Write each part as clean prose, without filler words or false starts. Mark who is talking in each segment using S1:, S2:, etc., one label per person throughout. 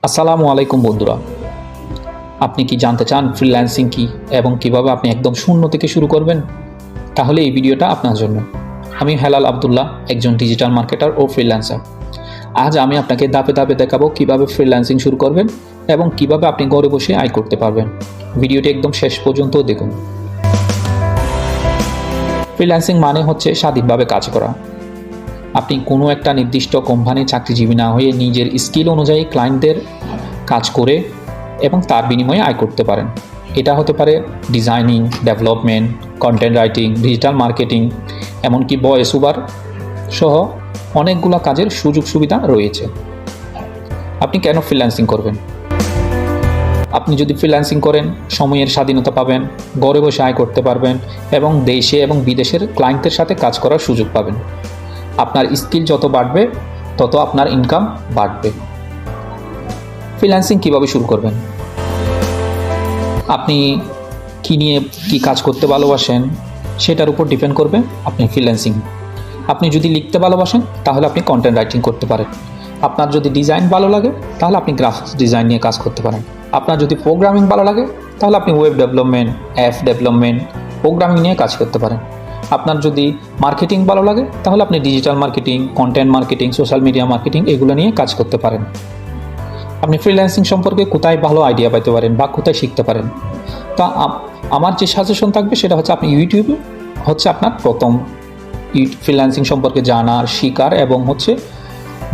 S1: আসসালামু আলাইকুম বন্ধুরা, আপনি কি জানতে চান ফ্রিল্যান্সিং কি এবং কিভাবে আপনি একদম শূন্য থেকে শুরু করবেন? তাহলে এই ভিডিওটা আপনার জন্য। আমি হেলাল আবদুল্লাহ, একজন ডিজিটাল মার্কেটার ও ফ্রিল্যান্সার। আজ আমি আপনাকে ধাপে ধাপে দেখাবো কিভাবে ফ্রিল্যান্সিং শুরু করবেন এবং কিভাবে আপনি ঘরে বসে আয় করতে পারবেন। ভিডিওটি একদম শেষ পর্যন্ত দেখুন। ফ্রিল্যান্সিং মানে হচ্ছে স্বাধীনভাবে কাজ করা। আপনি কোনো একটা নির্দিষ্ট কোম্পানির চাকরিজীবী না হয়ে নিজের স্কিল অনুযায়ী ক্লায়েন্টদের কাজ করে এবং তার বিনিময়ে আয় করতে পারেন। এটা হতে পারে designing, development, content writing, digital marketing, এমনকি ভয়েস ওভার সহ অনেকগুলো কাজের সুযোগ সুবিধা রয়েছে। আপনি কেন ফ্রিল্যান্সিং করবেন? আপনি যদি ফ্রিল্যান্সিং করেন, সময়ের স্বাধীনতা পাবেন, ঘরে বসে আয় করতে পারবেন এবং দেশে এবং বিদেশের ক্লায়েন্টের সাথে কাজ করার সুযোগ পাবেন। আপনার স্কিল যত বাড়বে তত আপনার ইনকাম বাড়বে। ফ্রিল্যান্সিং কীভাবে শুরু করবেন? আপনি কী নিয়ে কী কাজ করতে ভালোবাসেন সেটার উপর ডিপেন্ড করবে আপনি ফ্রিল্যান্সিং। আপনি যদি লিখতে ভালোবাসেন তাহলে আপনি কন্টেন্ট রাইটিং করতে পারেন। আপনার যদি ডিজাইন ভালো লাগে তাহলে আপনি গ্রাফিক্স ডিজাইন নিয়ে কাজ করতে পারেন। আপনার যদি প্রোগ্রামিং ভালো লাগে তাহলে আপনি web development, app development, programming নিয়ে কাজ করতে পারেন। আপনার যদি মার্কেটিং ভালো লাগে তাহলে আপনি digital marketing, content marketing, social media marketing এগুলো নিয়ে কাজ করতে পারেন। আপনি ফ্রিল্যান্সিং সম্পর্কে কোথায় ভালো আইডিয়া পেতে পারেন বা কোথায় শিখতে পারেন? তো আমার যে সাজেশন থাকবে সেটা হচ্ছে আপনি ইউটিউবে হচ্ছে আপনার প্রথম ফ্রিল্যান্সিং সম্পর্কে জানার, শিকার এবং হচ্ছে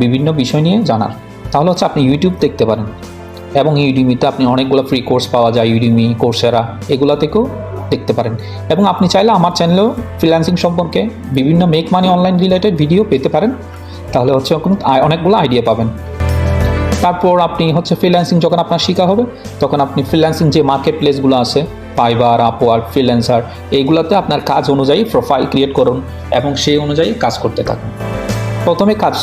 S1: বিভিন্ন বিষয় নিয়ে জানার। তাহলে হচ্ছে আপনি ইউটিউব দেখতে পারেন এবং ইউডিমিতে আপনি অনেকগুলো ফ্রি কোর্স পাওয়া যায়, ইউডিমি, কোর্সেরা এগুলো থেকেও দেখতে পারেন। এবং আপনি চাইলে আমার চ্যানেলেও ফ্রিল্যান্সিং সম্পর্কে বিভিন্ন make money online related video পেতে পারেন। তাহলে হচ্ছে অনেকগুলো আইডিয়া পাবেন। তারপর আপনি হচ্ছে ফ্রিল্যান্সিং যখন আপনার শেখা হবে তখন আপনি ফ্রিল্যান্সিং যে মার্কেট প্লেসগুলো আছে, ফাইবার, আপওয়ার্ক, ফ্রিল্যান্সার, এইগুলোতে আপনার কাজ অনুযায়ী প্রোফাইল ক্রিয়েট করুন এবং সেই অনুযায়ী কাজ করতে থাকুন। প্রথমে কাজ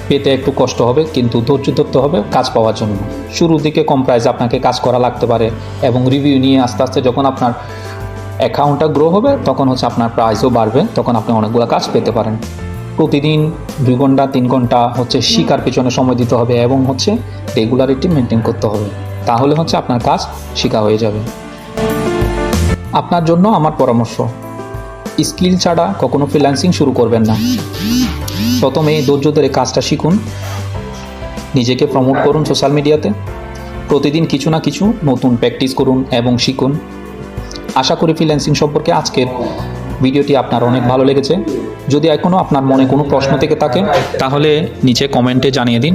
S1: পেতে একটু কষ্ট হবে, কিন্তু ধৈর্য ধরতে হবে কাজ পাওয়ার জন্য। শুরুর দিকে কম প্রাইসে আপনাকে কাজ করা লাগতে পারে এবং রিভিউ নিয়ে আস্তে আস্তে যখন আপনার অ্যাকাউন্টটা গ্রো হবে তখন হচ্ছে আপনার প্রাইসও বাড়বে, তখন আপনি অনেকগুলো কাজ পেতে পারেন। প্রতিদিন 2 ঘন্টা 3 ঘন্টা হচ্ছে শিকার পেছনে সময় দিতে হবে এবং হচ্ছে রেগুলারিটি মেনটেন করতে হবে। তাহলে হচ্ছে আপনার কাজ শিখা হয়ে যাবে। আপনার জন্য আমার পরামর্শ, স্কিল ছাড়া কখনো ফ্রিল্যান্সিং শুরু করবেন না। প্রথমে ধৈর্য ধরে কাজটা শিখুন, নিজেকে প্রমোট করুন সোশ্যাল মিডিয়াতে, প্রতিদিন কিছু না কিছু নতুন প্র্যাকটিস করুন এবং শিখুন। আশা করি ফ্রিল্যান্সিং সম্পর্কে আজকের ভিডিওটি আপনার অনেক ভালো লেগেছে। যদি এখনও আপনার মনে কোনো প্রশ্ন থেকে থাকে তাহলে নিচে কমেন্টে জানিয়ে দিন।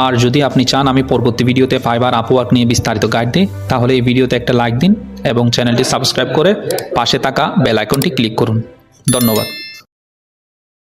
S1: আর যদি আপনি চান আমি পরবর্তী ভিডিওতে ফাইবার, আপওয়ার্ক নিয়ে বিস্তারিত গাইড দিই তাহলে এই ভিডিওতে একটা লাইক দিন এবং চ্যানেলটি সাবস্ক্রাইব করে পাশে থাকা বেল আইকনটি ক্লিক করুন। ধন্যবাদ।